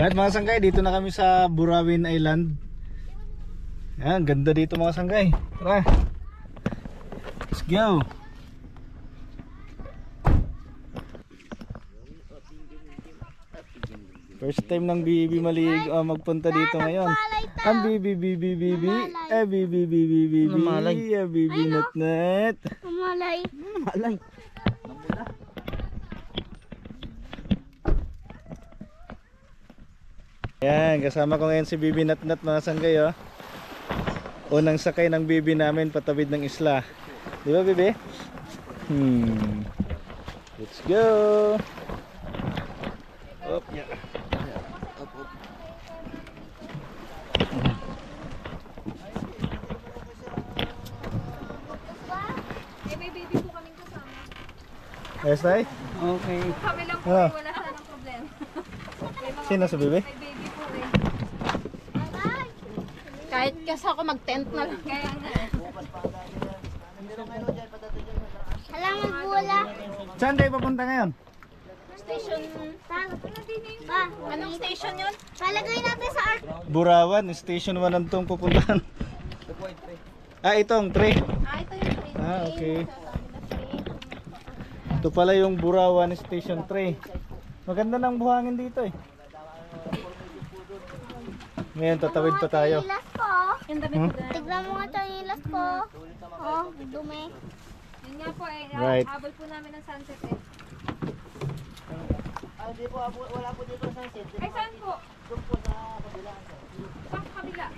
Right mga sanggay, dito na kami sa Burawin Island. Yan, ganda dito mga sanggay. Tara, let's go. First time ng Bibi magpunta dito ngayon. Ang Bibi Bibi Nut. Malay. Yan, kasama ko ngayon si Bibi Nut mga sanggay, oh. Unang sakay ng Bibi namin patawid ng isla. Di ba, Bibi? Let's go. Up, yeah. Up. May baby po kaming kasama. Yes, tay? Okay. Kami lang po, Ano? wala sanang problema. Sino sa Bibi? May baby po eh. Kahit kasi ako mag-tent na lang. Kaya nga. Salamat bula. Saan kayo papunta ngayon? Station. Anong station yun? Palagay natin sa art. Burawan, station 1 ang tong pupuntahan. Itong 3. Ito yung train. Okay. Ito pala yung Burawan Station 3. Maganda ng buhangin dito eh. Ngayon tatawid pa tayo. Ilas ko. Yung damit ko dyan. Tignan mo nga ito yung ilas ko. Oh, dumi. Yun nga po eh. Right. Habol po namin ng sunset eh. Hindi po, wala po dito sa sunset. Ay saan po? Doon po sa kabila. Saan po kabila?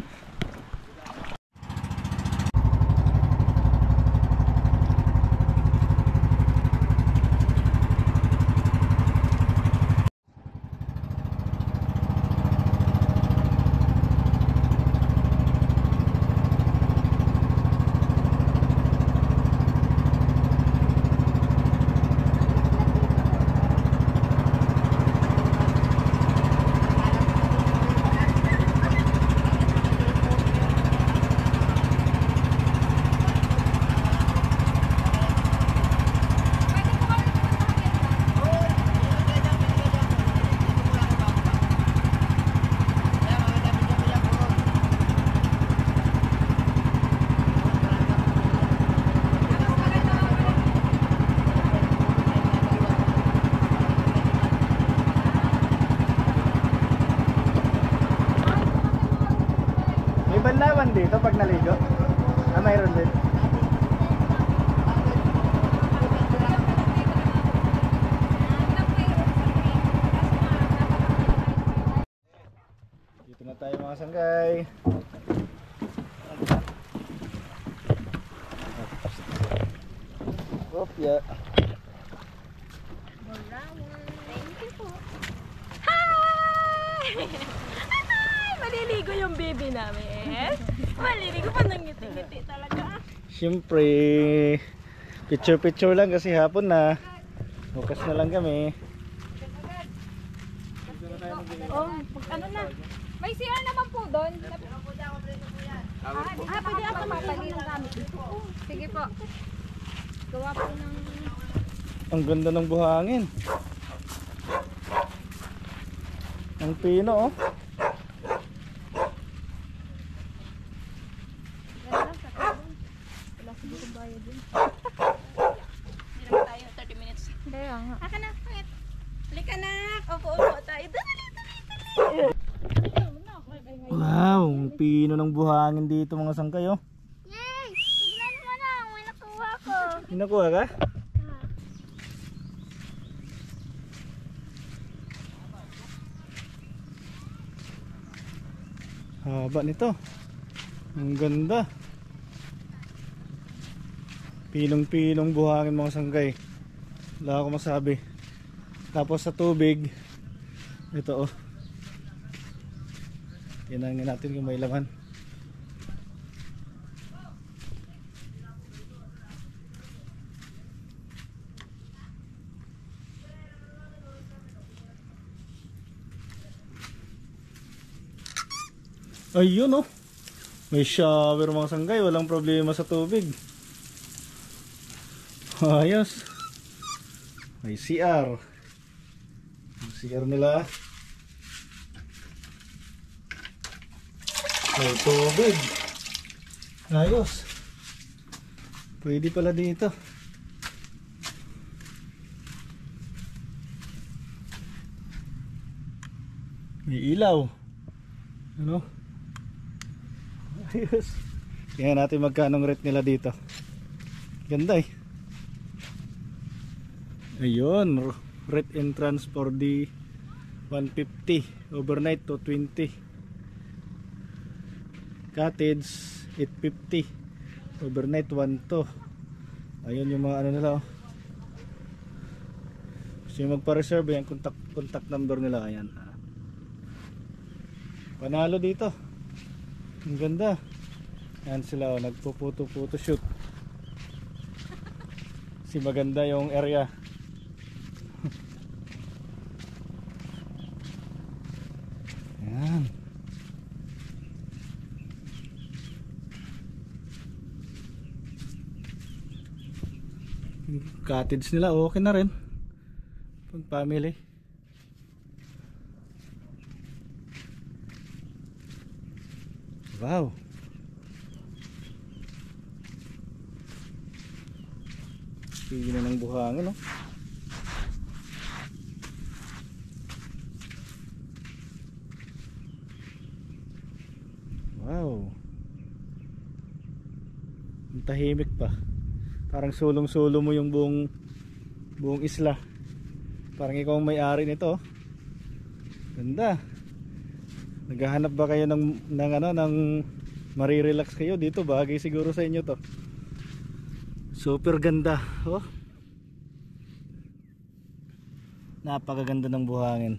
May banlawan dito pag naligo? Mayroon din. Dito na tayo mga sanggay. Yeah. Thank you po. Hi! Maliligo yung baby namin. Maliligo pa ng ngiti-ngiti talaga. Siyempre, picture lang kasi hapon na. Bukas na lang kami. Oh, ano na? May CR naman po doon. Pwede ako mapali ng gamit dito. Sige po. Gawa po ng... Ang ganda ng buhangin. Ang pino, oh. Wala siguro bayad din. Hindi naman tayo 30 minutes. Kaya nga. Haka na, pangit. Halika na. Opo tayo. Dali. Wow, ang pino ng buhangin dito mga sangkay, oh. Yay! Tignan mo na. May nakuha ko. Pinakuha ka? Haba nito. Ang ganda. Pinong-pinong buhangin mga sanggay. Wala akong masabi. Tapos sa tubig, ito, oh. Tinangin natin kung may laman. Ayun, oh. May shower mga sanggay. Walang problema sa tubig. Ayos. May CR. Yung CR nila. May tubig. Ayos. Pwede pala dito. May ilaw. Ano? Ayos. Tingnan natin magkano rate nila dito. Ganda eh. Ayun, rate entrance for the 150, overnight to 20. Cottage 850, overnight 1 to. Ayun yung mga ano nila oh. Gusto yung magpa-reserve, yan contact number nila. Ayan. Panalo dito. Ang ganda. Yan sila oh, nagpo-photo shoot. Si maganda yung area. Yan. Cottage nila okay na rin pag family. Wow. Sige na ng buhangin no. Wow. Ang tahimik pa. Parang sulong-sulo mo yung buong isla. Parang ikaw ang may-ari nito. Ganda. Naghahanap ba kayo ng marirelax kayo dito? Bagay siguro sa inyo to. Super ganda. Oh. Napakaganda ng buhangin.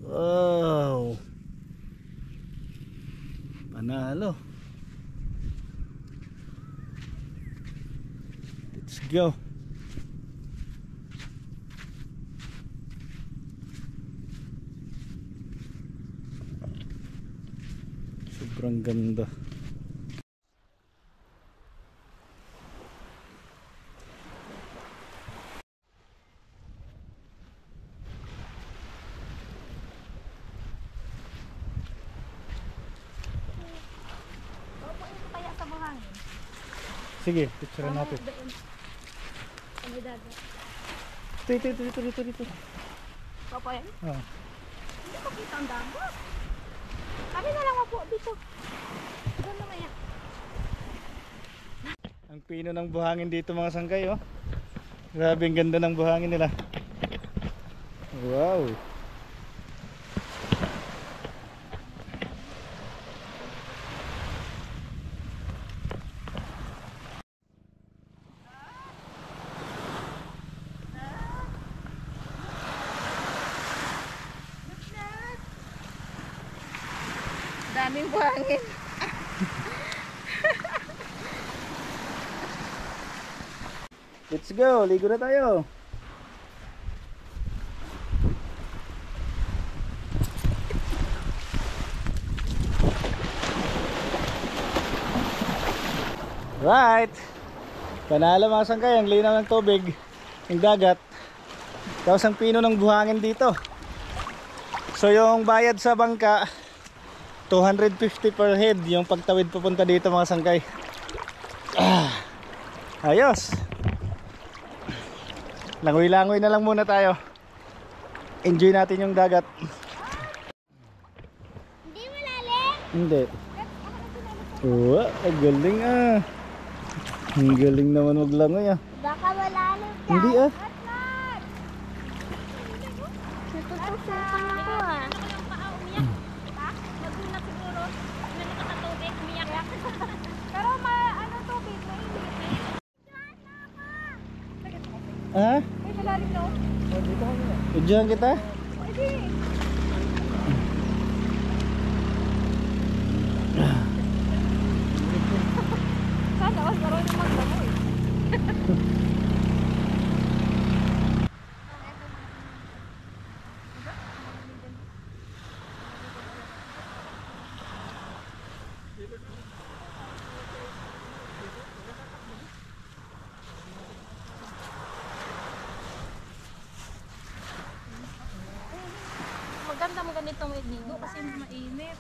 Wow. Panalo. Let's go. Sobrang ganda. Opo, ito kaya sa buhangin. Sige, picture natin. Ano dagat? Dito. Opo yan? Ah. Hindi ko kita ang dagat. Kami na lang po dito. Doon naman yan. Ang pino ng buhangin dito mga sangkay oh. Grabe ang ganda ng buhangin nila. Wow. Daming buhangin. Let's go, ligo na tayo. Right. Panalo mga sangkay, ang linaw ng tubig, ng dagat. Tapos ang pino ng buhangin dito. So yung bayad sa bangka 250 per head yung pagtawid papunta dito mga sangkay. Ayos. Langoy-langoy na lang muna tayo. Enjoy natin yung dagat. Hindi malalim. Hindi. Oo, ang galing ah. Ang galing naman maglangoy ah. Baka malalim ka. Hindi ah. Natutusukan ako ah. Yung paa umiyak. Diba? Nagulat siguro. Umiyak ka sa tubig. Umiyak. Pero ano tubig? Mainit. Ha? Ay, malalim no? Udyan kita? Pwede. Sana, mas marunong maglangoy. Maganda mo ganitong iligo kasi mainit.